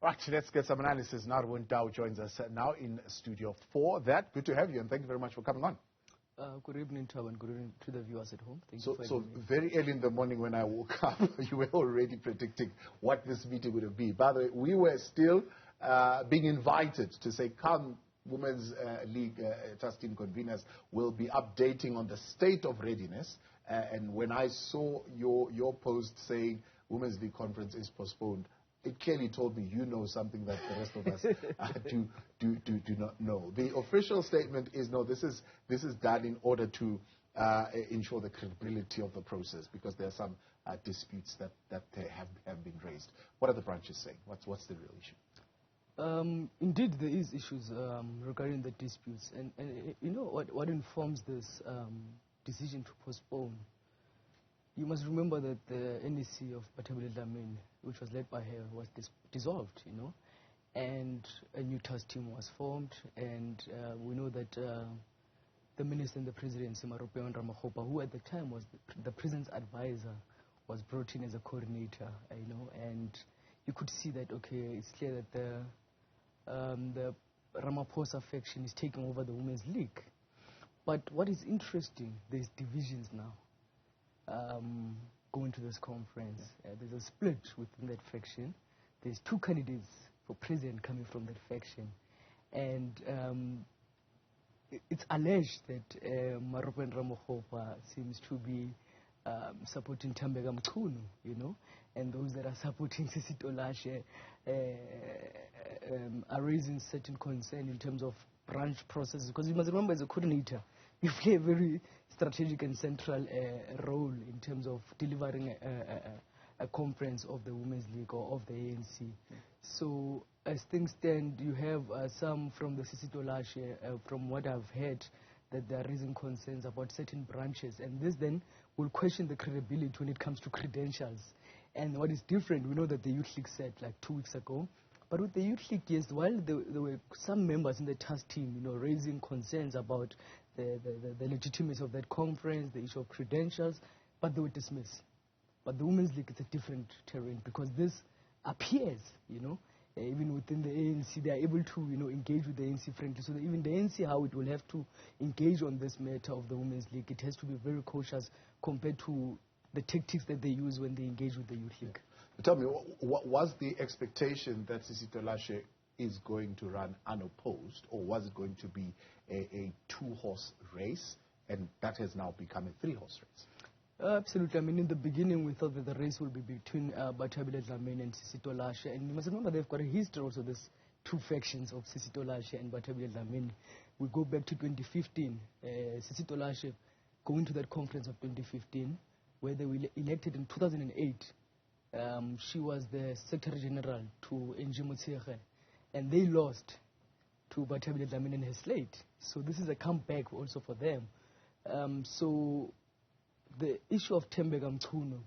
Right, let's get some analysis. Rebone Tau joins us now in Studio 4. Good to have you, and thank you very much for coming on. Good evening, Tau, and good evening to the viewers at home. Thank you for having me. Very early in the morning when I woke up, you were already predicting what this meeting would be. By the way, we were still being invited to say, come, Women's League Trust Team conveners will be updating on the state of readiness. And when I saw your post saying Women's League Conference is postponed, it clearly told me you know something that the rest of us do not know. The official statement is no, this is done in order to ensure the credibility of the process, because there are some disputes that have been raised. What are the branches saying? What's the real issue? Indeed, there is issues regarding the disputes, and you know what informs this decision to postpone. You must remember that the NEC of Baleka Mbete, which was led by her, was dissolved, you know, and a new task team was formed, and we know that the minister in the presidency, Rebone Tau, who at the time was the president's advisor, was brought in as a coordinator, you know, and you could see that, okay, it's clear that the Ramaphosa faction is taking over the Women's League. But what is interesting, there's divisions now. Going to this conference, there's a split within that faction. There's two candidates for president coming from that faction, and it's alleged that Rebone Tau seems to be supporting Baleka Mbete, you know, and those that are supporting Sisito Lashe are raising certain concern in terms of branch processes, because you must remember, as a coordinator, you play a very strategic and central role in terms of delivering a conference of the Women's League or of the ANC. So as things stand, you have some from the Sisito Lashe, from what I've heard, that they are raising concerns about certain branches, and this then will question the credibility when it comes to credentials. And what is different, we know that the Youth League said like 2 weeks ago, but with the Youth League, yes, while there were some members in the task team, you know, raising concerns about the legitimacy of that conference, the issue of credentials, but they were dismissed. But the Women's League is a different terrain, because this appears, you know, even within the ANC, they are able to, you know, engage with the ANC frankly. So that even the ANC, how it will have to engage on this matter of the Women's League, it has to be very cautious compared to the tactics that they use when they engage with the Youth League. Tell me, what was the expectation that Sisito Lashe is going to run unopposed, or was it going to be a two-horse race, and that has now become a three-horse race? Absolutely. I mean, in the beginning, we thought that the race would be between Baleka Mbete and Sisito Lashe, and you must remember they've got a history also, these two factions of Sisito Lashe and Baleka Mbete. We go back to 2015, Sisito Lashe going to that conference of 2015, where they were elected in 2008. She was the Secretary General to Newzroom, and they lost to Baleka Mbete and her slate. So this is a comeback also for them. So the issue of Baleka Mbete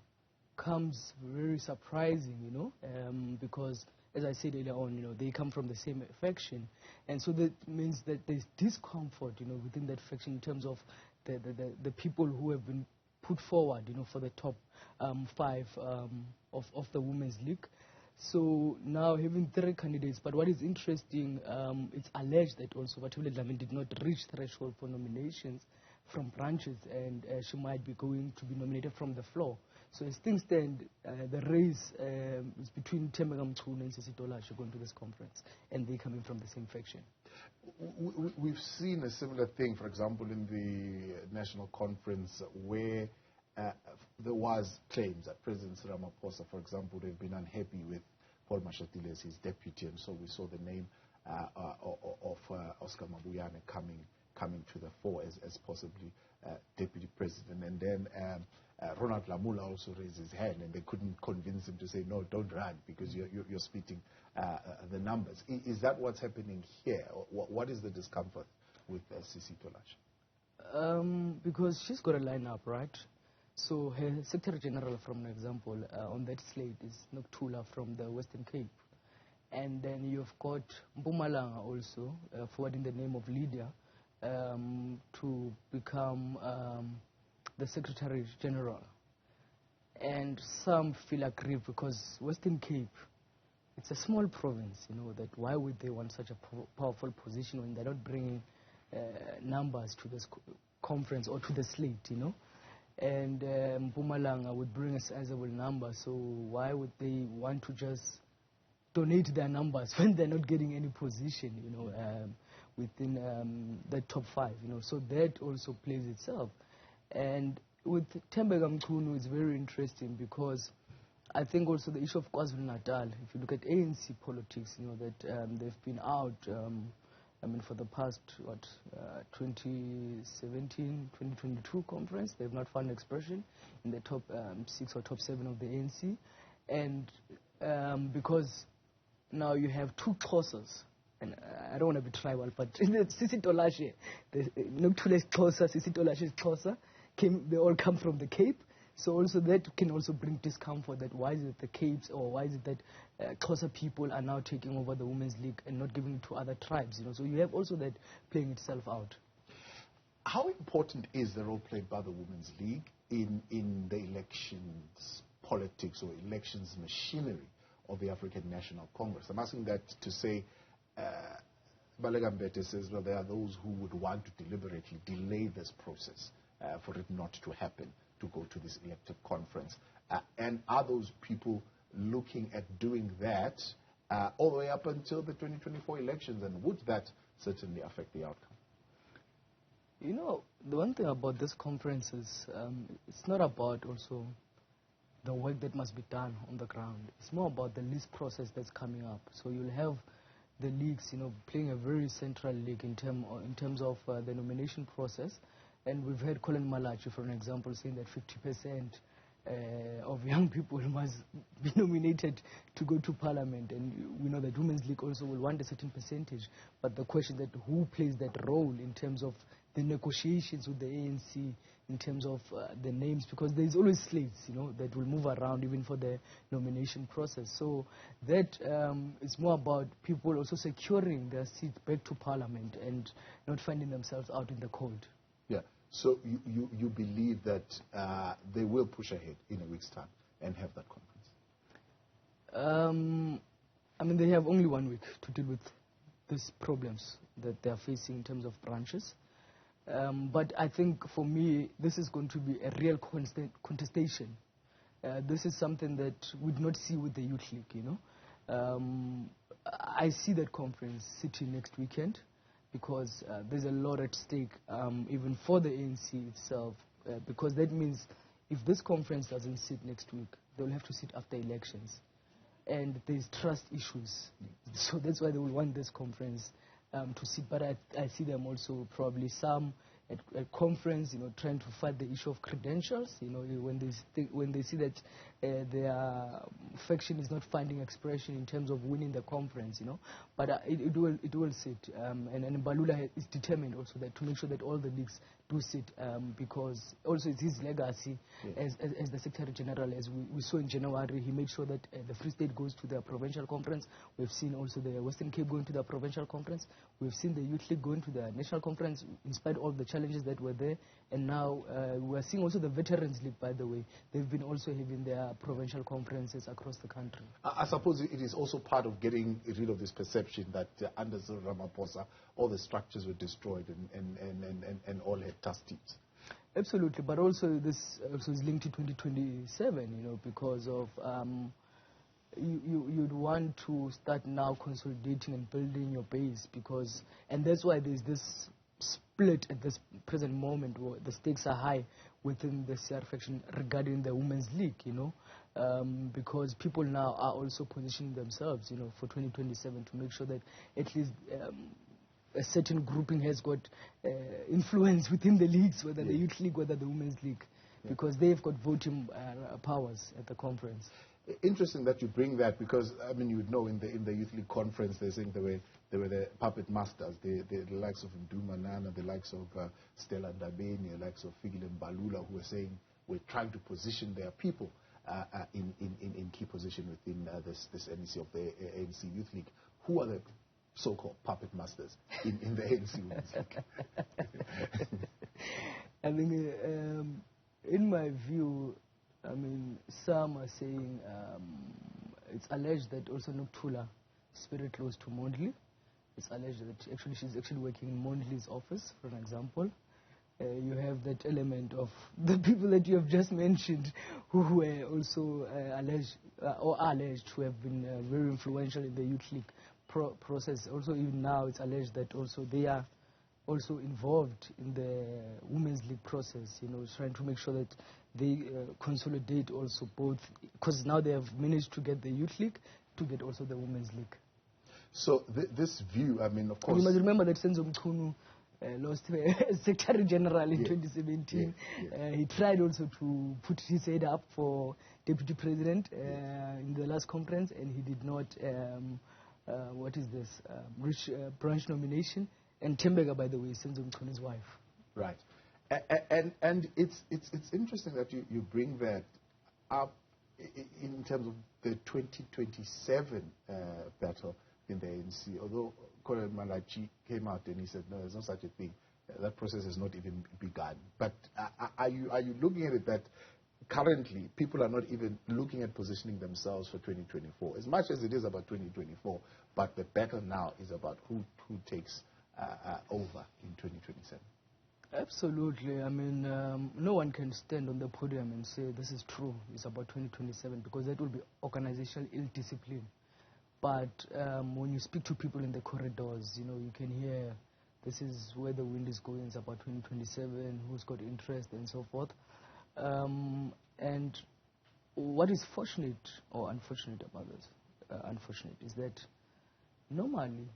comes very surprising, you know, because, as I said earlier on, you know, they come from the same faction, and so that means that there's discomfort, you know, within that faction in terms of the people who have been put forward, you know, for the top 5 of the Women's League. So now having 3 candidates, but what is interesting, it's alleged that also Baleka Mbete did not reach threshold for nominations from branches, and she might be going to be nominated from the floor. So as things stand, the race is between Baleka Mbete and Sisito Lashe going to this conference, and they coming from the same faction. We've seen a similar thing, for example, in the national conference, where there was claims that President Ramaphosa, for example, they've been unhappy with Paul Mashatile as his deputy, and so we saw the name of Oscar Mabuyane coming to the fore as possibly deputy president. And then Ronald Lamula also raised his hand, and they couldn't convince him to say, no, don't run, because you're splitting the numbers. Is that what's happening here? What is the discomfort with Sisito Lashe? Because she's got a lineup, right? So her Secretary General, for an example, on that slate is Noktula from the Western Cape. And then you've got Mpumalanga also, forwarding the name of Lydia, to become the Secretary General. And some feel aggrieved because Western Cape it's a small province, that why would they want such a powerful position when they're not bringing numbers to this conference or to the slate, And Mpumalanga would bring a sizable number, so why would they want to just donate their numbers when they're not getting any position, within the top 5, So that also plays itself. And with Tembeka Mchunu, it's very interesting because I think also the issue of KwaZulu-Natal, if you look at ANC politics, that they've been out, for the past, 2017, 2022 conference, they've not found expression in the top 6 or top 7 of the ANC. And because now you have 2 Xhosas, and I don't want to be tribal, but Sisi Tolashe, Nokuthula Xhosa, Sisi Tolashe Xhosa, they all come from the Cape. So also that can also bring discomfort that why is it the Capes or why is it that Xhosa people are now taking over the Women's League and not giving it to other tribes, So you have also that playing itself out. How important is the role played by the Women's League in the elections politics or elections machinery of the African National Congress? I'm asking that to say, Baleka Mbete says, well, there are those who would want to deliberately delay this process for it not to happen, to go to this elective conference. And are those people looking at doing that all the way up until the 2024 elections? And would that certainly affect the outcome? The one thing about this conference is it's not about also the work that must be done on the ground. It's more about the list process that's coming up. So you'll have the leagues, playing a very central league in terms of the nomination process. And we've heard Colin Malachi, for an example, saying that 50% of young people must be nominated to go to parliament. And we know that Women's League also will want a certain percentage. But the question that who plays that role in terms of the negotiations with the ANC, in terms of the names, because there's always slates, that will move around even for the nomination process. So that is more about people also securing their seat back to parliament and not finding themselves out in the cold. Yeah. So you believe that they will push ahead in a week's time and have that conference? They have only 1 week to deal with these problems that they are facing in terms of branches. But I think for me, this is going to be a real contestation. This is something that we'd not see with the Youth League, I see that conference sitting next weekend, because there's a lot at stake, even for the ANC itself, because that means if this conference doesn't sit next week, they'll have to sit after elections. And there's trust issues. So that's why they will want this conference to sit. But I see them also probably some at conference, trying to fight the issue of credentials, when they see that their faction is not finding expression in terms of winning the conference, But it will sit. And Balula is determined also that to make sure that all the leagues do sit, because also it's his legacy as the Secretary General. As we saw in January, he made sure that the Free State goes to the provincial conference. We've seen also the Western Cape going to the provincial conference. We've seen the Youth League going to the national conference in spite of the challenges that were there. And now we're seeing also the Veterans League, by the way. They've been also having their provincial conferences across the country. I suppose it is also part of getting rid of this perception that under Ramaphosa, all the structures were destroyed and all had tough teams. Absolutely, but also this also is linked to 2027, because of you'd want to start now consolidating and building your base, and that's why there's this split at this present moment where the stakes are high within the CR faction regarding the Women's League, because people now are also positioning themselves, for 2027 to make sure that at least a certain grouping has got influence within the leagues, whether the Youth League, whether the Women's League, because they've got voting powers at the conference. Interesting that you bring that, because you would know in the Youth League conference they're saying they were the puppet masters, the likes of Nduma Nana, the likes of Stella Ndabeni, the likes of Fikile Mbalula, who were saying we're trying to position their people in key position within this NEC of the ANC Youth League. Who are the so-called puppet masters in the ANC Women's League? I think, in my view, some are saying it's alleged that also Nokuthula is very close to Mondli. It's alleged that actually she's actually working in Mondli's office, for an example. You have that element of the people that you have just mentioned who were also alleged to have been very influential in the Youth League process. Also, even now, it's alleged that also they are also involved in the Women's League process, you know, trying to make sure that they consolidate also both, because now they have managed to get the Youth League, to get also the Women's League. So this view, I mean, of course... You must remember that Senzo Mchunu lost Secretary General in 2017. He tried also to put his head up for Deputy President in the last conference, and he did not, reach branch nomination. And Tembega, by the way, is Senzo Mchunu's wife. Right. And it's interesting that you bring that up in terms of the 2027 battle in the ANC, although Colonel Malachi came out and he said, no, there's no such a thing. That process has not even begun. But are you looking at it that currently people are not even looking at positioning themselves for 2024, as much as it is about 2024, but the battle now is about who takes over in 2027? Absolutely. I mean, no one can stand on the podium and say this is true, it's about 2027, because that will be organizational ill-discipline. But when you speak to people in the corridors, you know, you can hear this is where the wind is going, it's about 2027, who's got interest and so forth. And what is fortunate or unfortunate about this, unfortunate, is that normally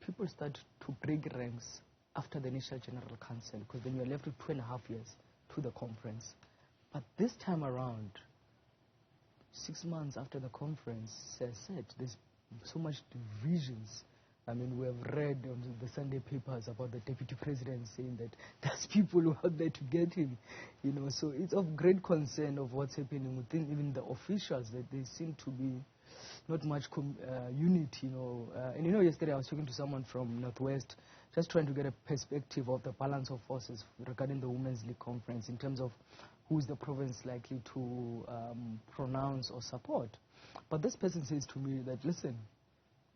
people start to break ranks after the initial General Council, because then you're left with 2.5 years to the conference. But this time around, 6 months after the conference said, there's so much divisions. I mean, we have read on the Sunday papers about the deputy president saying that there's people who are out there to get him, you know. So it's of great concern of what's happening within even the officials, that they seem to be not much unity, you know. And you know, yesterday I was talking to someone from Northwest, just trying to get a perspective of the balance of forces regarding the Women's League conference in terms of who's the province likely to pronounce or support. But this person says to me that, listen,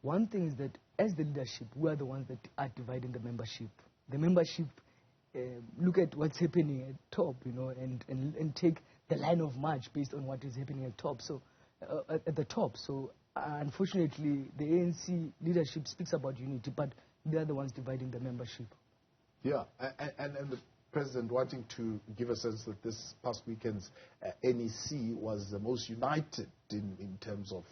one thing is that as the leadership, we are the ones that are dividing the membership. The membership look at what's happening at top, you know, and take the line of march based on what is happening at top. So at the top. So unfortunately, the ANC leadership speaks about unity, but they are the ones dividing the membership. Yeah, and the president wanting to give a sense that this past weekend's NEC was the most united in terms of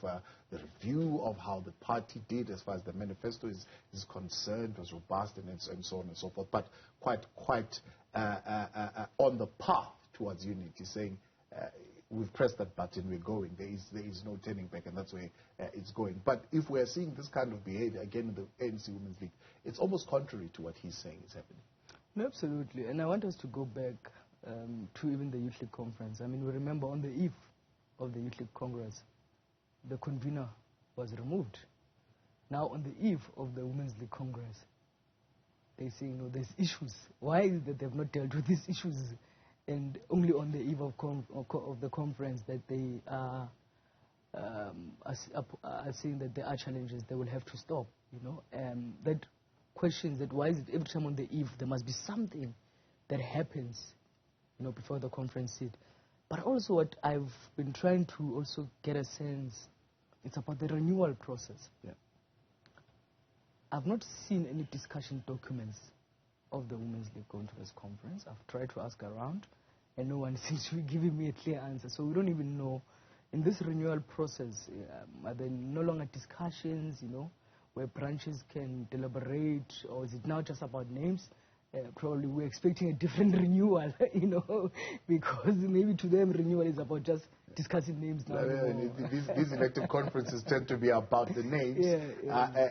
the review of how the party did as far as the manifesto is concerned, was robust and so on and so forth, but quite on the path towards unity, saying we've pressed that button, we're going, there is no turning back, and that's where it's going. But if we're seeing this kind of behavior again in the ANC Women's League, it's almost contrary to what he's saying is happening. No, absolutely. And I want us to go back to even the Youth League conference. I mean, we remember on the eve of the Youth League Congress, the convener was removed. Now, on the eve of the Women's League Congress, they say, you know, there's issues. Why is it that they've not dealt with these issues? And only on the eve of the conference that they are saying that there are challenges they will have to stop, you know. That questions that why is it every time on the eve there must be something that happens, you know, before the conference sit. But also what I've been trying to also get a sense, it's about the renewal process. Yeah. I've not seen any discussion documents of the Women's League going to this conference. I've tried to ask around, and no one seems to be giving me a clear answer. So we don't even know, in this renewal process, are there no longer discussions, you know, where branches can deliberate, or is it now just about names? Probably we're expecting a different renewal, you know, because maybe to them renewal is about just discussing names now. These elective conferences tend to be about the names,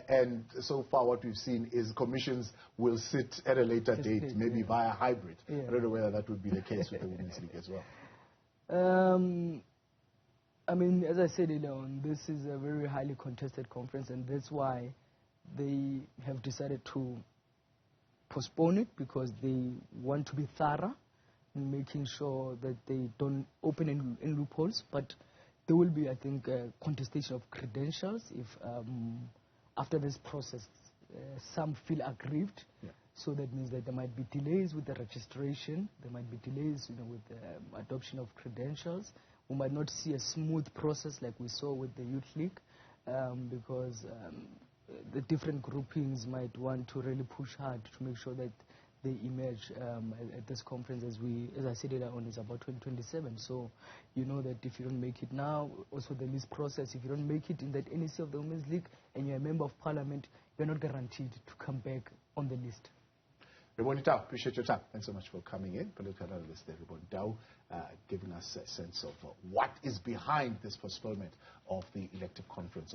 and so far what we've seen is commissions will sit at a later date, maybe via hybrid. I don't know whether that would be the case with the Women's League as well. I mean, as I said earlier on, this is a very highly contested conference, and that's why they have decided to postpone it, because they want to be thorough in making sure that they don't open any loopholes. But there will be, I think, contestation of credentials if after this process some feel aggrieved. Yeah. So that means that there might be delays with the registration, there might be delays, with the adoption of credentials. We might not see a smooth process like we saw with the Youth League, because the different groupings might want to really push hard to make sure that they emerge at this conference, as I said earlier on, is about 2027. So you know that if you don't make it now, also the list process, if you don't make it in that NEC of the Women's League and you're a member of parliament, you're not guaranteed to come back on the list. Rebone Tau, appreciate your time. Thanks so much for coming in. Political analyst there, Rebone Tau, giving us a sense of what is behind this postponement of the elective conference.